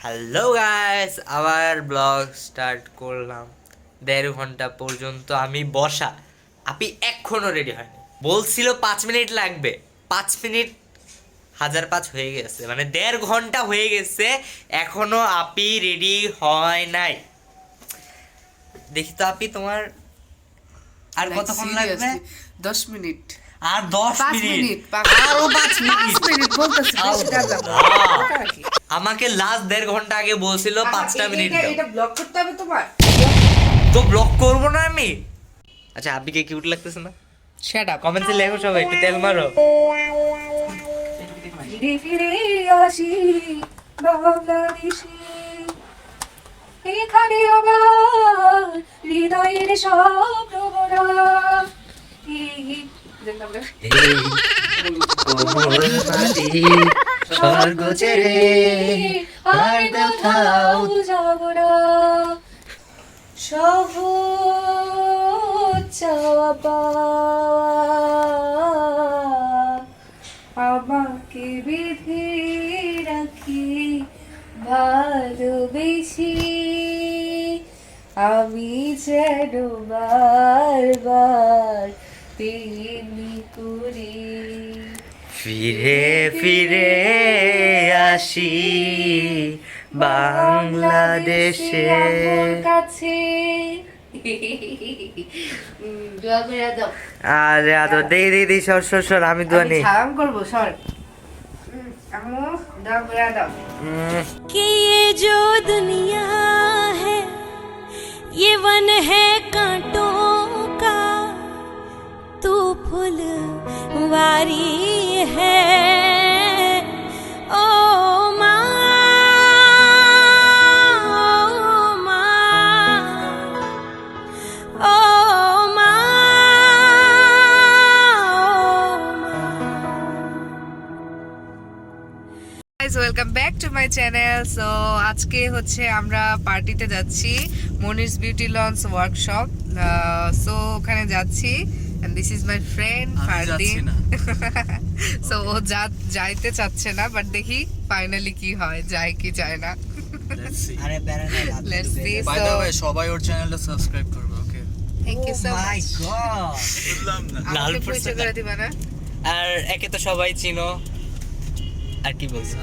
Hello guys, আবার blog start করলাম। 1.5 ঘন্টা পর্যন্ত আমি বসা, আপনি এখনো রেডি হয়নি। বলছিল 5 মিনিট লাগবে, 5 মিনিট 1005 হয়ে গেছে, মানে 1.5 ঘন্টা হয়ে গেছে, এখনো আপি রেডি হয় নাই। দেখি তো আপি, তোমার আর কতক্ষণ লাগবে? 10 মিনিট আর 10 মিনিট, আরো 5 মিনিট বলতেছি আমাকে লাস্ট 1.5 ঘন্টা আগে বলছিল 5টা মিনিট দাও। এটা ব্লক করতে হবে তোমার। তো ব্লক করবো না আমি। আচ্ছা, আবিকে কিউট লাগতেছে না? Shut up. কমেন্টে লেখো সবাই, একটু তেল মারো। ফিরে ফিরে আসি বাংলাদেশে, এখানে আমার হৃদয়ের সব ভ্রমরা। স্বর্গ ছেড়ে আর কোথাও যাব না, সহজ চাওয়া পাওয়া আমাকে বেঁধে রাখি ভালোবেসে, আমি যেন বারবার তেমনি করি ফিরে ফিরে আসি বাংলাদেশে। কাছে। দোয়া করে দাও। আরে আদর দিদি সর আমি দোয়া নেই। সালাম করবো, সর। আম্মু দোয়া করে দাও। कि ये जो दुनिया है ये वन है कांटों का, तू फुलवारी है। ओ माँ, ओ माँ, guys, welcome back to my channel. So আজকে হচ্ছে আমরা পার্টিতে যাচ্ছি, Monir's beauty launch workshop. So ওখানে যাচ্ছি, and this is my friend Fardin. So ও যাইতে চাচ্ছে না, বাট দেখি ফাইনালি কি হয়, যায় কি যায় না। আরে let's see. By the way, সবাই ওর চ্যানেলটা সাবস্ক্রাইব করবে। Okay, thank you so much. বললাম না। লাল আমাকে পরিচয় করে দিবা না? আর একে তো সবাই চিনো, আর কি বলছো?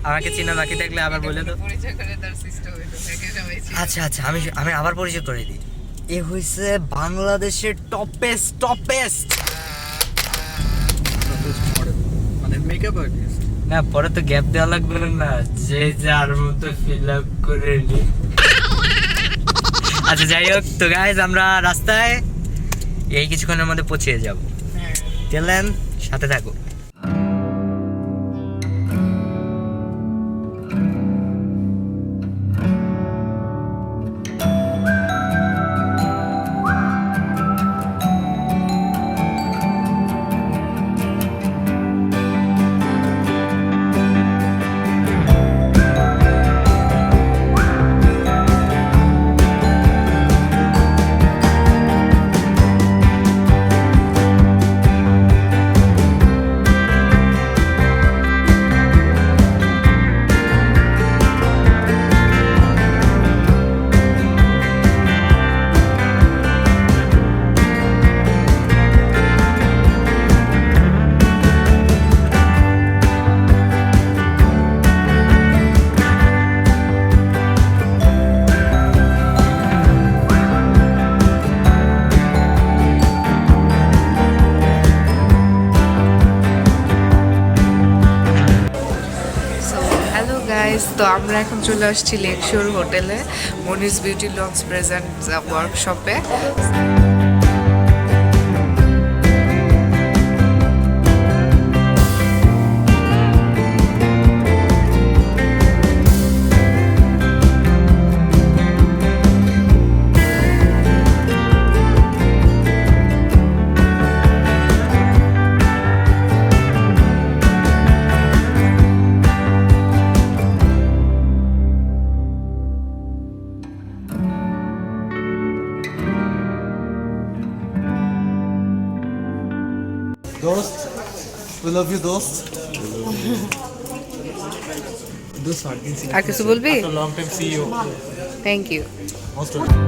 আমাকে চিনা বাকি থাকলে আবার বলে দাও। পরিচয় করে তার সিস্টেম হইলো, দেখে সবাই চিনে। আচ্ছা আমি আবার পরিচয় করে দিই। এ হইছে বাংলাদেশের টপেস্ট মানে মেকআপ আর্টিস্ট। না, পরে তো গ্যাপ দেওয়া লাগবে না, যে যার মতো ফিল আপ করে নি। আচ্ছা, যাই হোক, তো গাইজ আমরা রাস্তায় এই কিছুক্ষণের মধ্যে পৌঁছে যাব। চলেন, সাথে থাকো। তো আমরা এখন চলে আসছি লেকশোর হোটেলে, মনিরস বিউটি লঞ্চ প্রেজেন্ট ওয়ার্কশপে। Dost, we love you, Dost. আর কিছু বলবি? long time see you. Thank you. Most welcome.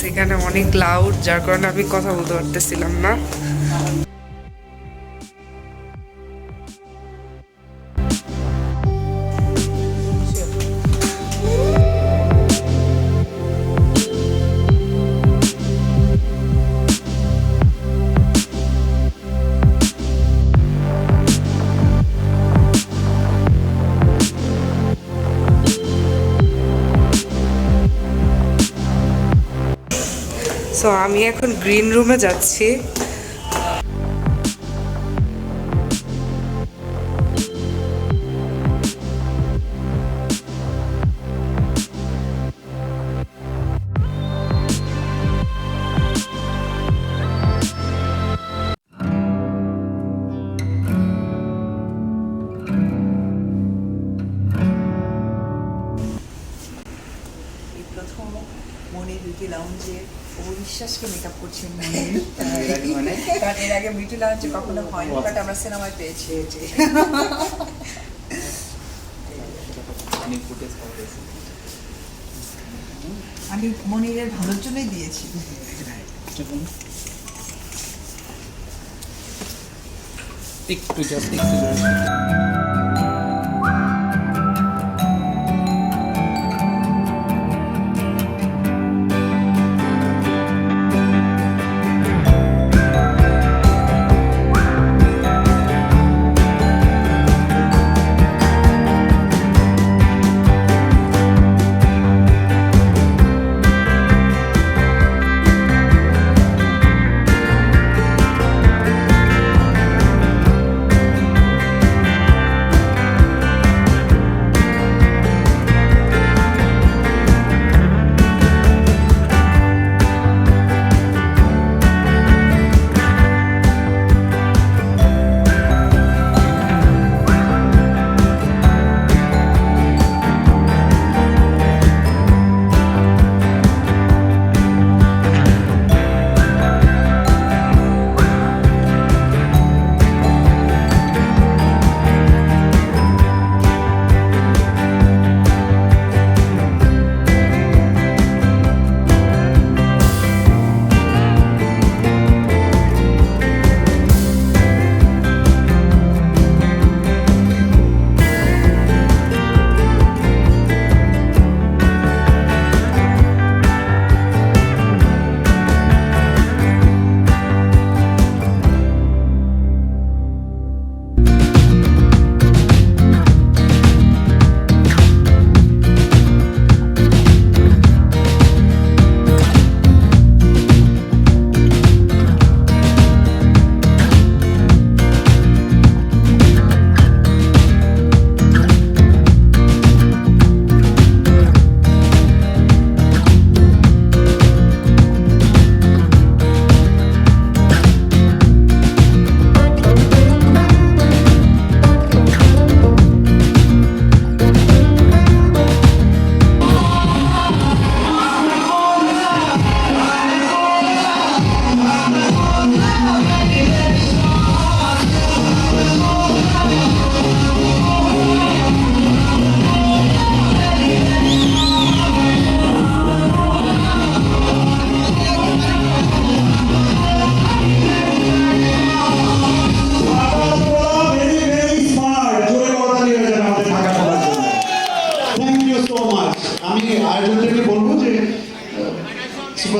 এখানে অনেক লাউড, যার কারণে আমি কথা বলতে পারতেছিলাম না। সো আমি এখন গ্রিন রুমে যাচ্ছি। প্রথম মনির বিউটি লাউঞ্জে অপু বিশ্বাসকে মেকআপ করছেন কারণ এর আগে বিউটি লাউঞ্জে কখনো হয়নি, বাট আমরা সিনেমায় পেয়েছি। আমি মনিরের ভালোর জন্যই দিয়েছি। একটু জাস্ট একটু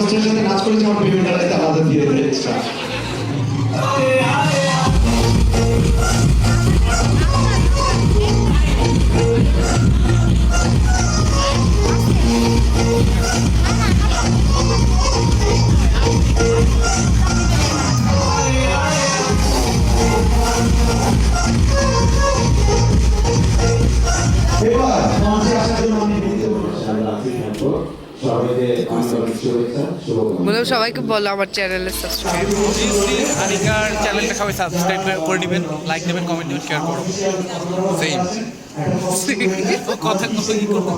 কষ্টের সাথে নাচ করেছি আমার পেমেন্ট আলাদা আলাদা ধীরে ধীরে এক্সট্রা এবার মঞ্চে আসার জন্য আমি বিনীত সবাইকে আন্তরিক শুভেচ্ছা শুভকামনা বললাম সবাইকে বলো আমার চ্যানেলে সাবস্ক্রাইব আনিকার চ্যানেলটা সবাই সাবস্ক্রাইব করে দিবেন, লাইক দেবেন, কমেন্ট দিবেন, শেয়ার করুন। সেম কথা কি করবো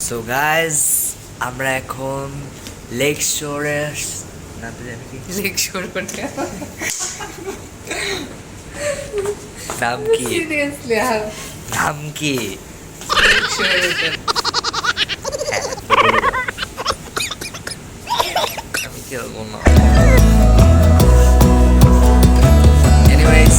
সো গাইজ আমরা এখন লেক শোরে নামতে জানি কি লেকচার করতে নাম কি সিরিয়াসলি নাম কি আমি কি বলবো না এনিওয়েজ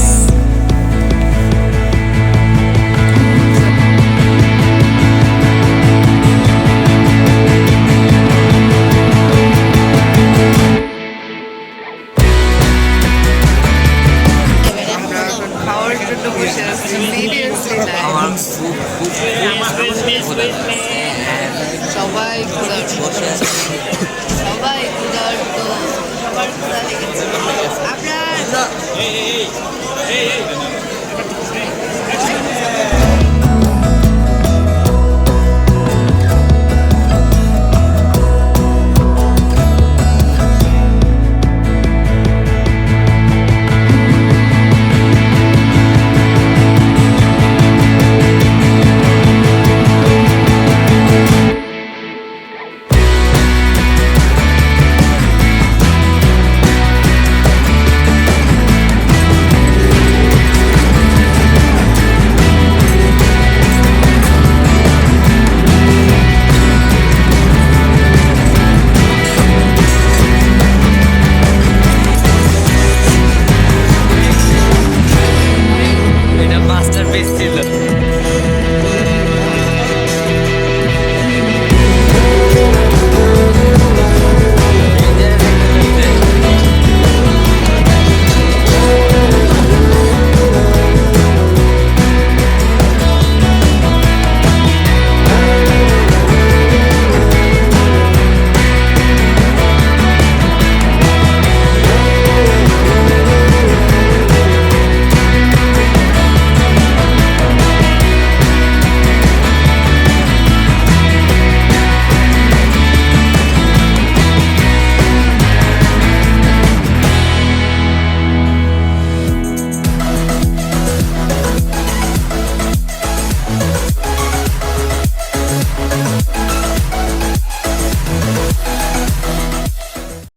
আমার সবাই সবাই সবার লেগেছে আমরা